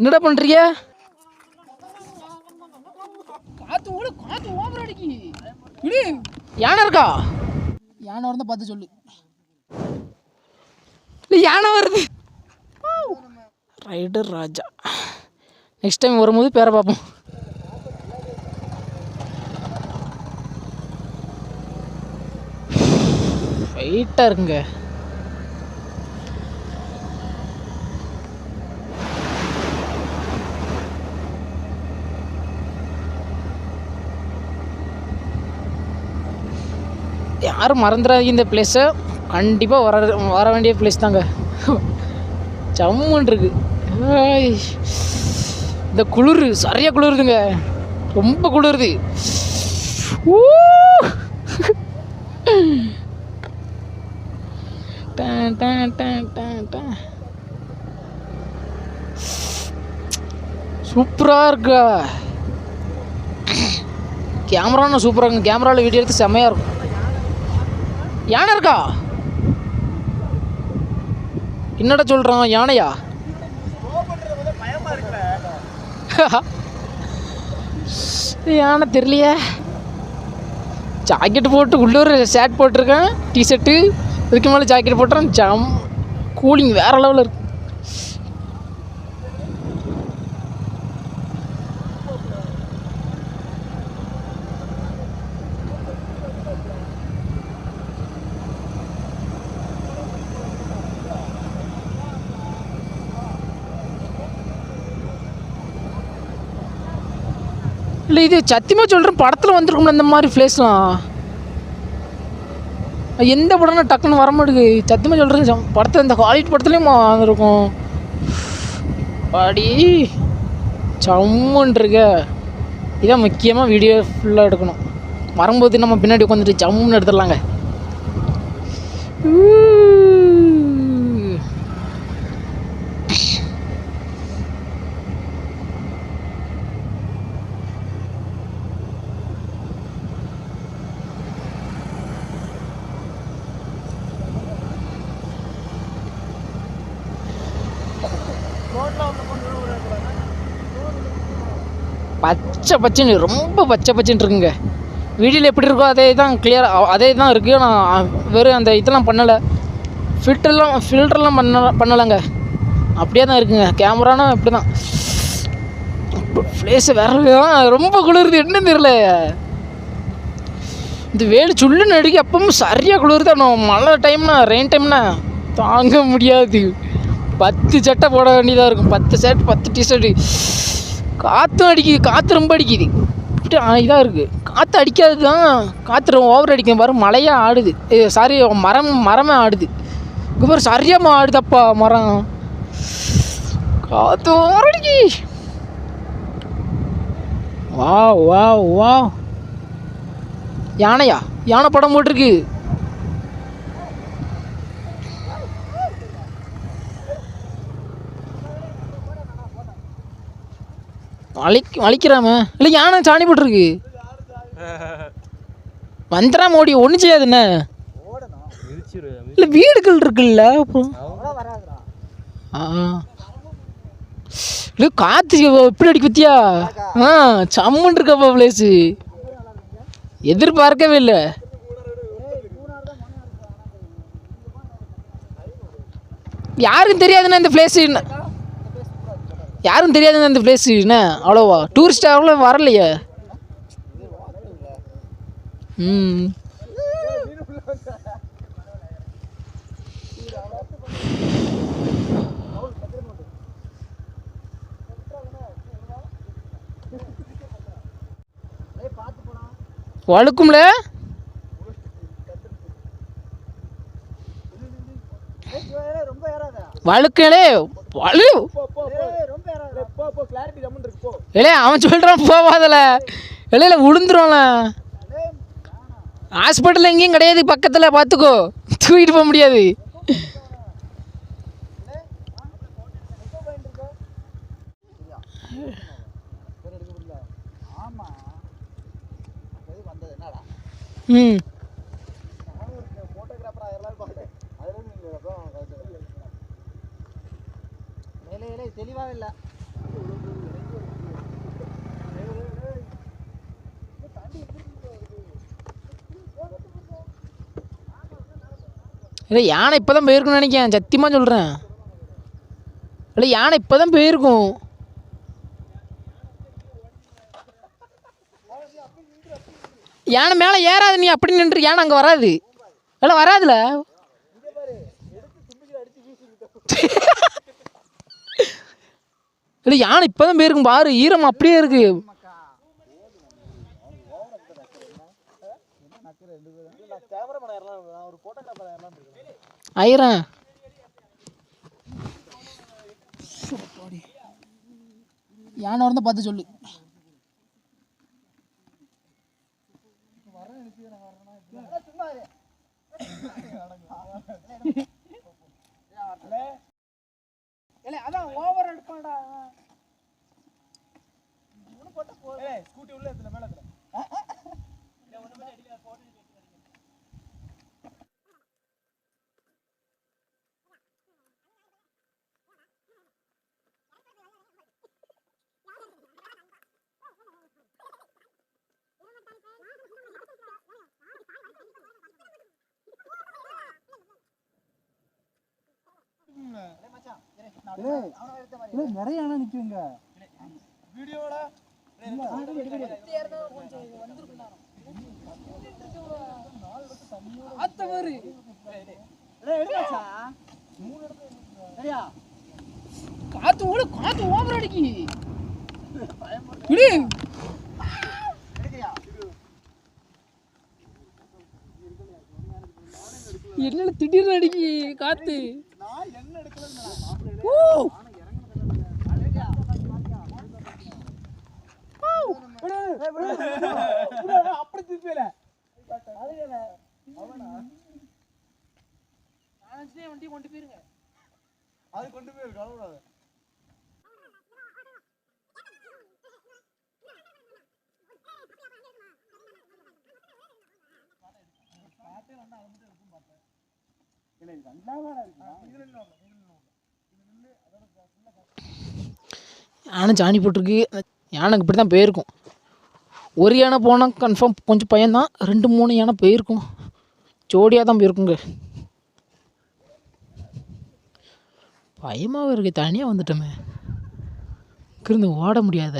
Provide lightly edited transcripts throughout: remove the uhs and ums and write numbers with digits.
என்னடா பண்ணுறீங்க? காத்து ஓவர் அடிக்கி. யானை இருக்கா? யானை வரணும் பார்த்து சொல்லு. யானை வருது. ரைடர் ராஜா. நெக்ஸ்ட் டைம் வரும்போது பேரை பார்ப்போம். வெயிட்டாக இருக்குங்க. யாரும் மறந்துடாதீங்க இந்த பிளேஸை. கண்டிப்பாக வர வேண்டிய பிளேஸ் தாங்க. ஜம்முன்னு இருக்கு. இந்த குளிர் சரியாக குளிருதுங்க. ரொம்ப குளிருது. சூப்பராக இருக்கா கேமரான்னு. சூப்பராக இருக்குங்க. கேமராவில் வீடியோ எடுத்து செம்மையாக இருக்கும். யானை இருக்கா? என்னடா சொல்கிறான்? யானையா? யானை தெரியலையே. ஜாக்கெட் போட்டு உள்ளூர் ஷர்ட் போட்டிருக்கேன், டிஷர்ட்டு. இதுக்கு மேலே ஜாக்கெட் போட்டுறேன். ஜம் கூலிங் வேறு லெவலில் இருக்கு. இல்லை இது சத்தியமாக சொல்கிறேன், படத்தில் வந்துருக்கும்ல இந்த மாதிரி பிளேஸ்லாம். எந்த படம்னா டக்குன்னு வர மாட்டேங்குது. சத்தியமாக சொல்கிறேன், படத்தில் இந்த ஹாலிவுட் படத்துலேயும் வந்துருக்கும். பாடி சம்முன்னு இருக்க. இதான் முக்கியமாக வீடியோ ஃபுல்லாக எடுக்கணும். வரும்போது நம்ம பின்னாடி உட்காந்துட்டு சம்முன்னு எடுத்துடலாங்க. பச்சை பச்சைன்னு, ரொம்ப பச்சை பச்சைன்னு இருக்குங்க. வீடியோவில் எப்படி இருக்கோ அதே தான் கிளியராக அதே தான் இருக்குது. நான் வெறும் அந்த இதெல்லாம் பண்ணலை, ஃபில்டர்லாம் பண்ணலைங்க. அப்படியே தான் இருக்குங்க. கேமரானா இப்படி தான். பிளேஸு வேறு ரொம்ப குளிருது. என்னன்னு தெரியல. இந்த வேலு சுள்ளுன்னு அடிக்க அப்பவும் சரியாக குளிருது. ஆனால் மழை டைம்னா, ரெயின் டைம்னா தாங்க முடியாது. 10 சட்டை போட வேண்டியதாக இருக்கும். 10 ஷர்ட் 10 டிஷர்ட்டு. காற்றும் அடிக்குது. காற்று ரொம்ப அடிக்குது. இப்படி இதாக இருக்குது. காற்று அடிக்காது தான், காற்று ஓவர் அடிக்கும் பாரு. மழையாக ஆடுது. சாரி, மரமே ஆடுது. இங்கே பாரு சரியாக ஆடுதப்பா மரம். காற்று ஓவர் அடிக்கி. வா வா வா. யானையா? யானை படம் போட்டிருக்கு. வலிக்கிறாம இல்லை, யானை சாணி போட்டிருக்கு. வந்துடாம ஓடி ஒன்றும் செய்யாது. என்ன இல்லை, வீடுகள் இருக்குல்ல. அப்புறம் இல்லை, காற்று எப்படி அடிக்க பத்தியா? சம்மன் இருக்கப்பா பிளேஸு. எதிர்பார்க்கவே இல்லை. யாருக்கும் தெரியாதுண்ணா இந்த பிளேஸு. யாரும் தெரியாதுங்க இந்த பிளேஸு. என்ன அவ்வளோவா டூரிஸ்ட் அவ்வளோ வரலையே. வழுக்கும்ல. வழுக்கலே இல்லையே. அவன் சொல்கிறான் போவாதல. இல்லையில விழுந்துருவான்ல. ஹாஸ்பிட்டல் எங்கேயும் கிடையாது பக்கத்தில், பார்த்துக்கோ. தூக்கிட்டு போக முடியாது. தெளிவாக இல்லை. இல்லை யானை இப்போ தான் போயிருக்குன்னு நினைக்கிறேன், சத்தியமாக சொல்கிறேன். இல்லை யானை இப்போ தான் போயிருக்கும். யானை மேலே ஏறாது, நீ அப்படி நின்று யானை அங்கே வராது. இல்லை வராதுல. இல்லை யானை இப்போ தான் போயிருக்கும் பாரு, ஈரம் அப்படியே இருக்கு. ஆயிரம் யானை வரதான் பார்த்து சொல்லு. அதான் ஓவர் எடுப்பான்டா. ஸ்கூட்டி உள்ள இடத்துல மேல நிறைய யானை நிக்குங்க வீடியோல. காத்து ஓட காத்து ஓவர் அடிக்கி என்ன திடீர்னு அடிக்கி காத்து. அப்படி திருப்பல வண்டி கொண்டு போயிருங்க. அது கொண்டு போயிரு கலவராது. யானை சாணி போட்டிருக்கு. யானைக்கு இப்படி தான் போயிருக்கும். ஒரு யானை போனால் கன்ஃபார்ம் கொஞ்சம் பயம்தான். 2-3 யானை போயிருக்கும், ஜோடியாக தான் போயிருக்குங்க. பயமாகவும் இருக்குது, தனியாக வந்துட்டோமே, இருந்து ஓட முடியாத.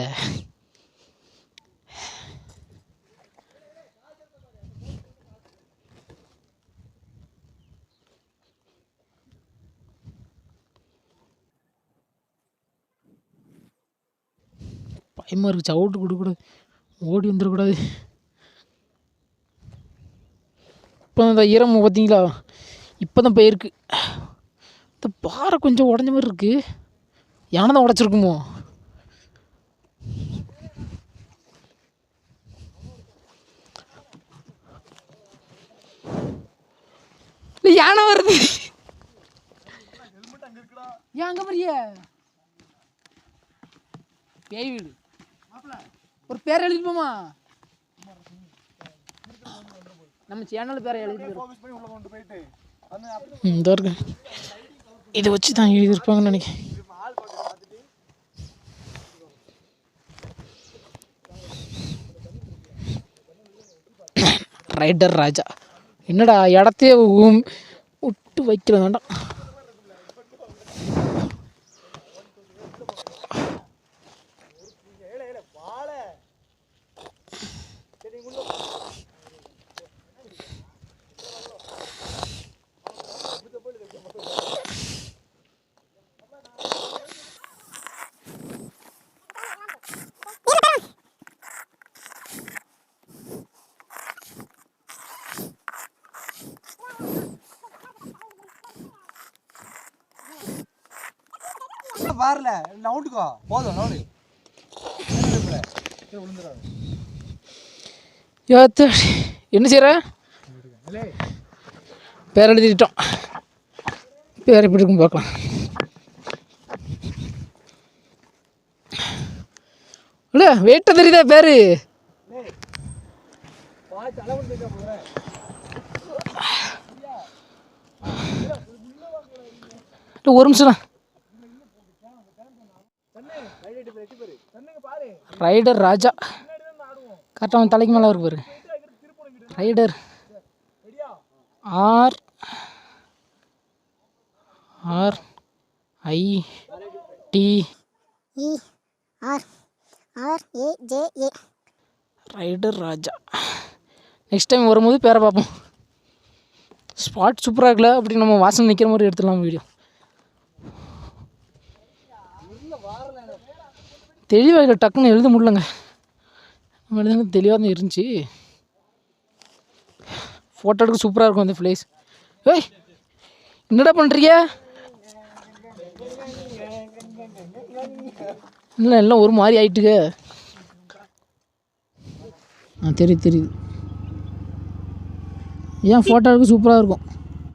பயமாக இருக்குது, சவுட்டு கொடுக்கூடாது, ஓடி வந்துடக்கூடாது. இப்போ இந்த ஈரம் பார்த்தீங்களா, இப்போ தான் போயிருக்கு. இந்த பாறை கொஞ்சம் உடஞ்ச மாதிரி இருக்குது. யானை தான் உடச்சிருக்குமோ. இல்லை யானை வருது. ஏன் அங்கே மாதிரியே பேய் வீடு ஒரு பேர் எழுதிப்போமா? நம்ம சேனல் பேரை எழுதிட்டு இந்த இருக்கு, இதை வச்சு தான் எழுதியிருப்பாங்கன்னு நினைக்கிறேன். ரைடர் ராஜா. என்னடா இடத்தையே விட்டு வைக்கல வேண்டாம். வரல நவுண்டுக்கோ போதும் நவுடு என்ன செய்யற? பேர் எழுதிட்டோம். பேர் எப்படி இருக்கும் பார்க்கலாம். இல்லை வெயிட்ட தெரியுதா பேரு? ஒரு நிமிஷம். ரைடர் ராஜா கரெக்டாக அவன் தலைக்கு மேலே இருக்கு பாரு. Rider RITERAJA. Rider Raja. Next time வரும்போது பேரை பார்ப்போம். ஸ்பாட் சூப்பராக இருக்குல்ல, அப்படி நம்ம வாசல் நிற்கிற மாதிரி எடுத்துடலாம் வீடியோ. தெளிவாக இல்லை, டக்குன்னு எழுத முடியலங்க. நம்ம எழுதுனா தெளிவாக தான் இருந்துச்சு. ஃபோட்டோ எடுக்க சூப்பராக இருக்கும் அந்த பிளேஸ். ஏய் என்னடா பண்ணுறீங்க? இல்லை எல்லாம் ஒரு மாதிரி ஆயிட்டுங்க. தெரியுது. ஏன் ஃபோட்டோ எடுக்க சூப்பராக இருக்கும்.